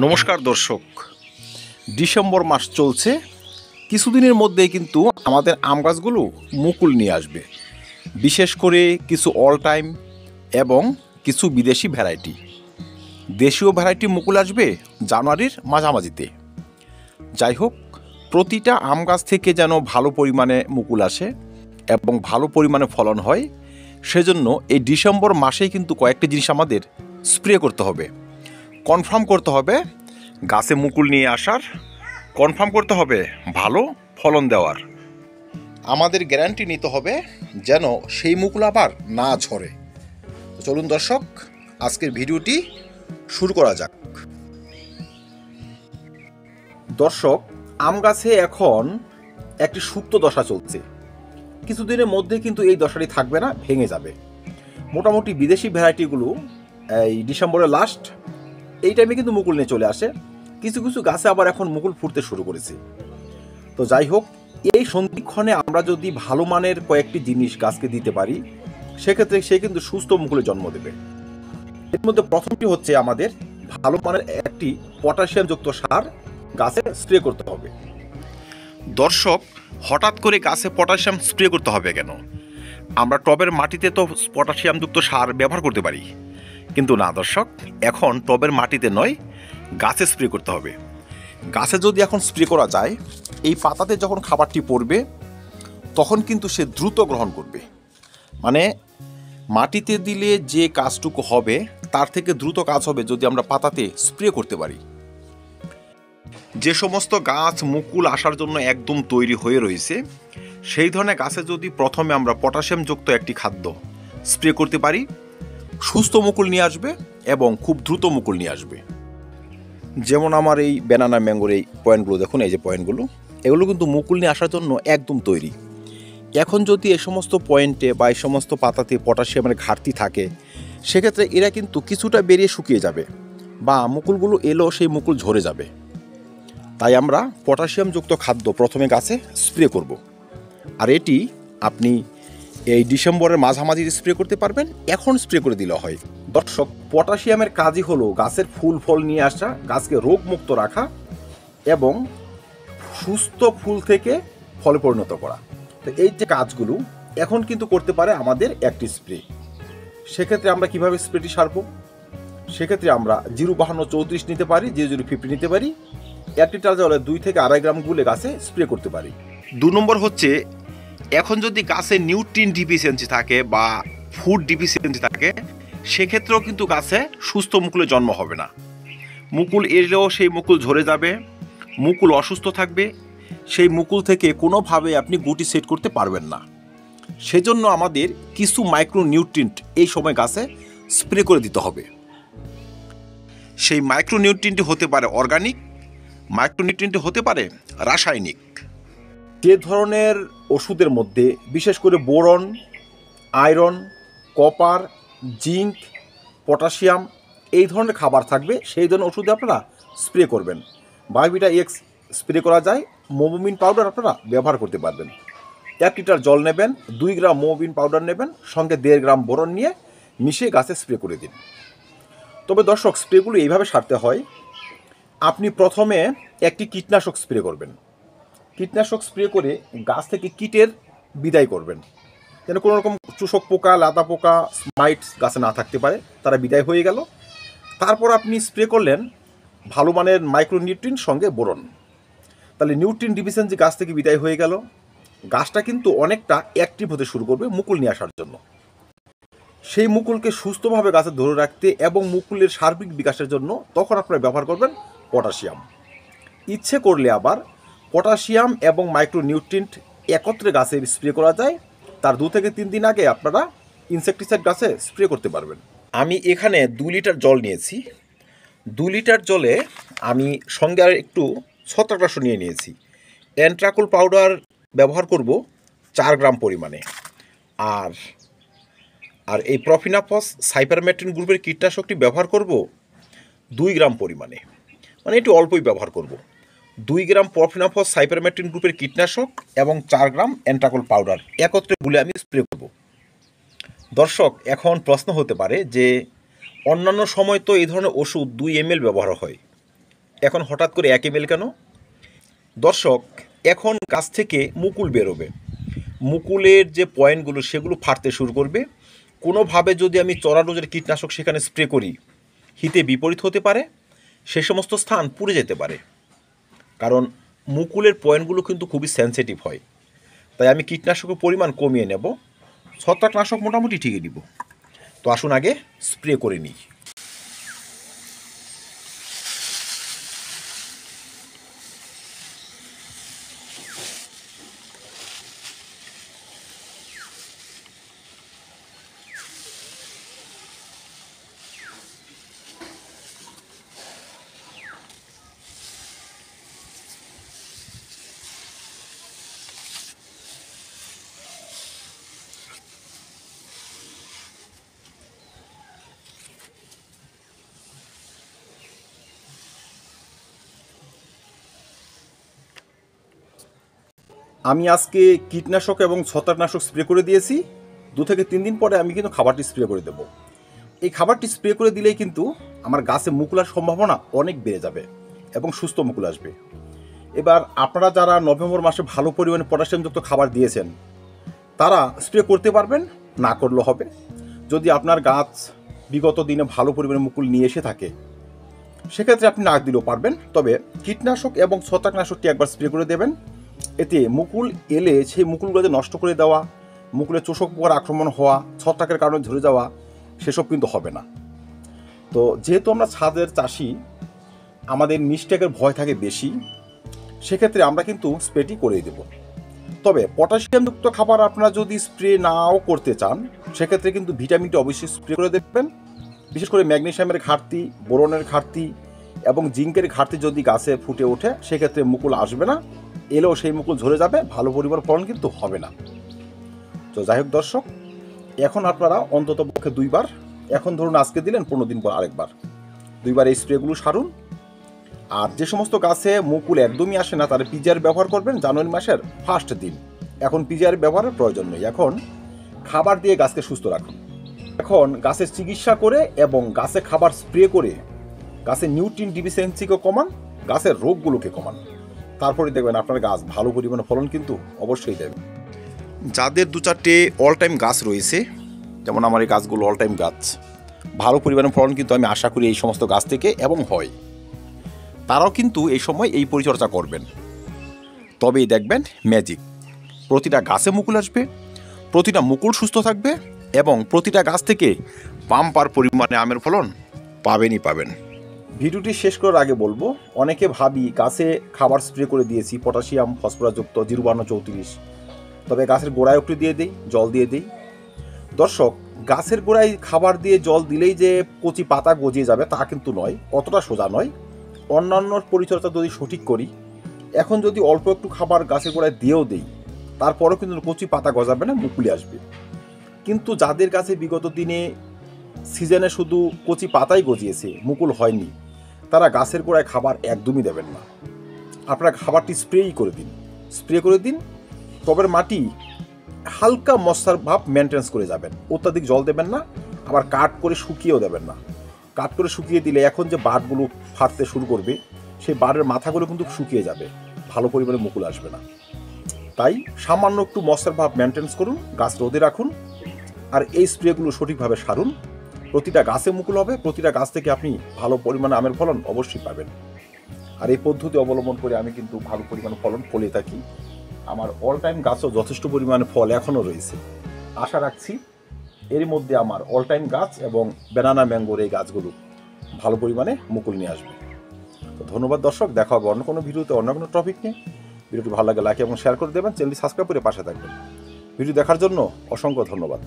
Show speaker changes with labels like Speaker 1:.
Speaker 1: নমস্কার দর্শক, ডিসেম্বর মাস চলছে। কিছুদিনের মধ্যেই কিন্তু আমাদের আম গাছগুলো মুকুল নিয়ে আসবে, বিশেষ করে কিছু অল টাইম এবং কিছু বিদেশি ভ্যারাইটি। দেশীয় ভ্যারাইটি মুকুল আসবে জানুয়ারির মাঝামাঝিতে। যাই হোক, প্রতিটা আম গাছ থেকে যেন ভালো পরিমাণে মুকুল আসে এবং ভালো পরিমাণে ফলন হয়, সেজন্য এই ডিসেম্বর মাসেই কিন্তু কয়েকটি জিনিস আমাদের স্প্রে করতে হবে। কনফার্ম করতে হবে গাছে মুকুল নিয়ে আসার, কনফার্ম করতে হবে ভালো ফলন দেওয়ার। আমাদের গ্যারান্টি নিতে হবে যেন সেই মুকুল আবার না ঝরে। চলুন দর্শক, আজকের ভিডিওটি শুরু করা যাক। দর্শক, আম গাছে এখন একটি সুপ্ত দশা চলছে। কিছুদিনের মধ্যে কিন্তু এই দশাটি থাকবে না, ভেঙে যাবে। মোটামুটি বিদেশি ভ্যারাইটিগুলো এই ডিসেম্বরের লাস্ট এই টাইমে কিন্তু মুকুল নিয়ে চলে আসে। কিছু কিছু গাছে আবার এখন মুকুল ফুটতে শুরু করেছে। তো যাই হোক, এই সন্ধিক্ষণে আমরা যদি ভালো মানের কয়েকটি জিনিস গাছকে দিতে পারি, সেক্ষেত্রে সে কিন্তু সুস্থ মুকুলে জন্ম দেবে। এর মধ্যে প্রথমটি হচ্ছে আমাদের ভালো মানের একটি পটাশিয়ামযুক্ত সার গাছে স্প্রে করতে হবে। দর্শক, হঠাৎ করে গাছে পটাশিয়াম স্প্রে করতে হবে কেন? আমরা টবের মাটিতে তো পটাশিয়ামযুক্ত সার ব্যবহার করতে পারি, কিন্তু না দর্শক, এখন টবের মাটিতে নয়, গাছে স্প্রে করতে হবে। গাছে যদি এখন স্প্রে করা যায়, এই পাতাতে যখন খাবারটি পড়বে তখন কিন্তু সে দ্রুত গ্রহণ করবে। মানে মাটিতে দিলে যে কাজটুকু হবে তার থেকে দ্রুত কাজ হবে যদি আমরা পাতাতে স্প্রে করতে পারি। যে সমস্ত গাছ মুকুল আসার জন্য একদম তৈরি হয়ে রয়েছে, সেই ধরনের গাছে যদি প্রথমে আমরা পটাশিয়ামযুক্ত একটি খাদ্য স্প্রে করতে পারি, সুস্থ মুকুল নিয়ে আসবে এবং খুব দ্রুত মুকুল নিয়ে আসবে। যেমন আমার এই ব্যানানা ম্যাঙ্গোর এই পয়েন্টগুলো দেখুন, এই যে পয়েন্টগুলো, এগুলো কিন্তু মুকুল নিয়ে আসার জন্য একদম তৈরি। এখন যদি এই সমস্ত পয়েন্টে বা এই সমস্ত পাতাতে পটাশিয়ামের ঘাটতি থাকে, সেক্ষেত্রে এরা কিন্তু কিছুটা বেরিয়ে শুকিয়ে যাবে বা মুকুলগুলো এলো সেই মুকুল ঝরে যাবে। তাই আমরা পটাশিয়ামযুক্ত খাদ্য প্রথমে গাছে স্প্রে করব। আর এটি আপনি এই ডিসেম্বরের মাঝামাঝি স্প্রে করতে পারবেন, এখন স্প্রে করে দিলে হয়। দর্শক, পটাশিয়ামের কাজই হলো গাছের ফুল ফল নিয়ে আসা, গাছকে রোগমুক্ত রাখা এবং সুস্থ ফুল থেকে ফলে পরিণত করা। তো এই যে কাজগুলো এখন কিন্তু করতে পারে আমাদের একটি স্প্রে। সেক্ষেত্রে আমরা কিভাবে স্প্রেটি সারবো? সেক্ষেত্রে আমরা 05234 নিতে পারি, 050 নিতে পারি। 1 লিটার জলে 2 থেকে 2.5 গ্রাম গুলে গাছে স্প্রে করতে পারি। 2 নম্বর হচ্ছে, এখন যদি গাছে নিউট্রিন ডিফিসিয়েন্সি থাকে বা ফুড ডিফিসিয়েন্সি থাকে, সেক্ষেত্রেও কিন্তু গাছে সুস্থ মুকুলে জন্ম হবে না। মুকুল এলেও সেই মুকুল ঝরে যাবে, মুকুল অসুস্থ থাকবে, সেই মুকুল থেকে কোনোভাবে আপনি গুটি সেট করতে পারবেন না। সেজন্য আমাদের কিছু মাইক্রো নিউট্রিয়েন্ট এই সময় গাছে স্প্রে করে দিতে হবে। সেই মাইক্রো নিউট্রিয়েন্টটি হতে পারে অর্গানিক, মাইক্রো নিউট্রিয়েন্টটি হতে পারে রাসায়নিক। যে ধরনের ওষুধের মধ্যে বিশেষ করে boron, iron, copper, zinc, potassium এই ধরনের খাবার থাকবে, সেই ধরনের ওষুধে আপনারা স্প্রে করবেন। বায়োভিটা এক্স স্প্রে করা যায়, মোমোমিন পাউডার আপনারা ব্যবহার করতে পারবেন। 1 লিটার জল নেবেন, 2 গ্রাম মোমোমিন পাউডার নেবেন, সঙ্গে 1.5 গ্রাম বোরন নিয়ে মিশিয়ে গাছে স্প্রে করে দিন। তবে দর্শক, স্প্রেগুলো এইভাবে সারতে হয়। আপনি প্রথমে একটি কীটনাশক স্প্রে করবেন। কীটনাশক স্প্রে করে গাছ থেকে কীটের বিদায় করবেন, যেন কোনো রকম চূষক পোকা, লাদা পোকা, মাইটস গাছে না থাকতে পারে, তারা বিদায় হয়ে গেল। তারপর আপনি স্প্রে করলেন ভালো মানের মাইক্রোনিউট্রিয়েন্ট সঙ্গে বোরন। তাহলে নিউট্রিয়েন্ট ডিফিসিয়েন্সি গাছ থেকে বিদায় হয়ে গেল। গাছটা কিন্তু অনেকটা অ্যাক্টিভ হতে শুরু করবে মুকুল নিয়ে আসার জন্য। সেই মুকুলকে সুস্থভাবে গাছে ধরে রাখতে এবং মুকুলের সার্বিক বিকাশের জন্য তখন আপনারা ব্যবহার করবেন পটাশিয়াম। ইচ্ছে করলে আবার পটাশিয়াম এবং মাইক্রোনিউট্রিয়েন্ট একত্রে গাছে স্প্রে করা যায়। তার 2 থেকে 3 দিন আগে আপনারা ইনসেকটিসাইড গাছে স্প্রে করতে পারবেন। আমি এখানে 2 লিটার জল নিয়েছি। 2 লিটার জলে আমি সঙ্গে আর একটু ছত্রাকনাশক নিয়ে নিয়েছি। অ্যান্ট্রাকোল পাউডার ব্যবহার করব 4 গ্রাম পরিমাণে। আর এই প্রফিনাফস সাইপারমেট্রিন গ্রুপের কীটনাশকটি ব্যবহার করব 2 গ্রাম পরিমাণে, মানে একটু অল্পই ব্যবহার করব। 2 গ্রাম প্রফিনাফস সাইপারমেট্রিন গ্রুপের কীটনাশক এবং 4 গ্রাম অ্যান্ট্রাকোল পাউডার একত্রে গুলে আমি স্প্রে করব। দর্শক, এখন প্রশ্ন হতে পারে যে অন্যান্য সময় তো এই ধরনের ওষুধ 2 ml ব্যবহার হয়, এখন হঠাৎ করে 1 ml কেন? দর্শক, এখন গাছ থেকে মুকুল বেরোবে, মুকুলের যে পয়েন্টগুলো সেগুলো ফাটতে শুরু করবে। কোনোভাবে যদি আমি চড়া ডোজের কীটনাশক সেখানে স্প্রে করি, হিতে বিপরীত হতে পারে, সে সমস্ত স্থান পুড়ে যেতে পারে। কারণ মুকুলের পয়েন্টগুলো কিন্তু খুবই সেন্সিটিভ হয়, তাই আমি কীটনাশকের পরিমাণ কমিয়ে নেব, ছত্রাকনাশক মোটামুটি ঠিকই দিব। তো আসুন আগে স্প্রে করে নিই। আমি আজকে কীটনাশক এবং ছত্রাকনাশক স্প্রে করে দিয়েছি। 2 থেকে 3 দিন পরে আমি কিন্তু খাবারটি স্প্রে করে দেব। এই খাবারটি স্প্রে করে দিলেই কিন্তু আমার গাছে মুকুলার সম্ভাবনা অনেক বেড়ে যাবে এবং সুস্থ মুকুল আসবে। এবার আপনারা যারা নভেম্বর মাসে ভালো পরিমাণে পটাশিয়ামযুক্ত খাবার দিয়েছেন তারা স্প্রে করতে পারবেন, না করলেও হবে। যদি আপনার গাছ বিগত দিনে ভালো পরিমাণে মুকুল নিয়ে এসে থাকে সেক্ষেত্রে আপনি না দিলেও পারবেন। তবে কীটনাশক এবং ছত্রাকনাশকটি একবার স্প্রে করে দেবেন, এতে মুকুল এলে সেই মুকুলগুলো নষ্ট করে দেওয়া, মুকুলের চোষক পোকার আক্রমণ হওয়া, ছত্রাকের কারণে ঝরে যাওয়া সেসব কিন্তু হবে না। তো যেহেতু আমরা ছাদের চাষি, আমাদের মিস্টেকের ভয় থাকে বেশি, সেক্ষেত্রে আমরা কিন্তু স্প্রেটি করেই দেব। তবে পটাশিয়ামযুক্ত খাবার আপনারা যদি স্প্রে নাও করতে চান সেক্ষেত্রে কিন্তু ভিটামিনটি অবশ্যই স্প্রে করে দেবেন। বিশেষ করে ম্যাগনেসিয়ামের ঘাটতি, বোরনের ঘাটতি এবং জিঙ্কের ঘাটতি যদি গাছে ফুটে ওঠে সেক্ষেত্রে মুকুল আসবে না, এলেও সেই মুকুল ঝরে যাবে, ভালো পরিমাণ ফলন কিন্তু হবে না। তো যাই হোক দর্শক, এখন আপনারা অন্তত পক্ষে 2 বার, এখন ধরুন আজকে দিলেন, 15 দিন পর আরেকবার, 2 বার এই স্প্রেগুলো সারুন। আর যে সমস্ত গাছে মুকুল একদমই আসে না তারা পিজিআর ব্যবহার করবেন জানুয়ারি মাসের ফার্স্ট দিন। এখন পিজিআর ব্যবহারের প্রয়োজন নেই, এখন খাবার দিয়ে গাছকে সুস্থ রাখুন। এখন গাছের চিকিৎসা করে এবং গাছে খাবার স্প্রে করে গাছের নিউট্রিয়েন্ট ডিফিসিয়েন্সিকে কমান, গাছের রোগগুলোকে কমান, তারপরে দেখবেন আপনার গাছ ভালো পরিমাণে ফলন কিন্তু অবশ্যই দেবে। যাদের 2-4টে অল টাইম গাছ রয়েছে, যেমন আমার এই গাছগুলো অল টাইম গাছ, ভালো পরিমাণে ফলন কিন্তু আমি আশা করি এই সমস্ত গাছ থেকে এবং হয়, তারাও কিন্তু এই সময় এই পরিচর্যা করবেন। তবেই দেখবেন ম্যাজিক, প্রতিটা গাছে মুকুল আসবে, প্রতিটা মুকুল সুস্থ থাকবে এবং প্রতিটা গাছ থেকে বাম্পার পরিমাণে আমের ফলন পাবেনই পাবেন। ভিডিওটি শেষ করার আগে বলবো, অনেকে ভাবি গাছে খাবার স্প্রে করে দিয়েছি পটাশিয়াম ফসফরাসযুক্ত 052-34, তবে গাছের গোড়ায় একটু দিয়ে দিই, জল দিয়ে দিই। দর্শক, গাছের গোড়ায় খাবার দিয়ে জল দিলেই যে কচি পাতা গজিয়ে যাবে তা কিন্তু নয়, অতটা সোজা নয়। অন্যান্য পরিচর্যা যদি সঠিক করি, এখন যদি অল্প একটু খাবার গাছের গোড়ায় দিয়েও দিই, তারপরেও কিন্তু কচি পাতা গজাবে না, মুকুলে আসবে। কিন্তু যাদের কাছে বিগত দিনে সিজনে শুধু কচি পাতাই গজিয়েছে, মুকুল হয়নি, তারা গাছের গোড়ায় খাবার একদমই দেবেন না। আপনারা খাবারটি স্প্রেই করে দিন, স্প্রে করে দিন। টবের মাটি হালকা মশার ভাব মেনটেন্স করে যাবেন, অত্যাধিক জল দেবেন না, আবার কাট করে শুকিয়েও দেবেন না। কাট করে শুকিয়ে দিলে এখন যে বাঁটগুলো ফাটতে শুরু করবে সেই বাঁটের মাথাগুলো কিন্তু শুকিয়ে যাবে, ভালো পরিমাণে মুকুল আসবে না। তাই সামান্য একটু মশার ভাব মেনটেন্স করুন, গাছ রোদে রাখুন, আর এই স্প্রেগুলো সঠিকভাবে সারুন। প্রতিটা গাছে মুকুল হবে, প্রতিটা গাছ থেকে আপনি ভালো পরিমাণে আমের ফলন অবশ্যই পাবেন। আর এই পদ্ধতি অবলম্বন করে আমি কিন্তু ভালো পরিমাণে ফলন ফলে থাকি। আমার অল টাইম গাছও যথেষ্ট পরিমাণে ফল এখনও রয়েছে। আশা রাখছি এর মধ্যে আমার অল টাইম গাছ এবং ব্যানানা ম্যাঙ্গোর এই গাছগুলো ভালো পরিমাণে মুকুল নিয়ে আসবে। তো ধন্যবাদ দর্শক, দেখা হবে অন্য কোনো ভিডিওতে অন্য কোনো টপিক নিয়ে। ভিডিওটি ভালো লাগে লাইক এবং শেয়ার করে দেবেন, চ্যানেলটি সাবস্ক্রাইব করে পাশে থাকবেন। ভিডিও দেখার জন্য অসংখ্য ধন্যবাদ।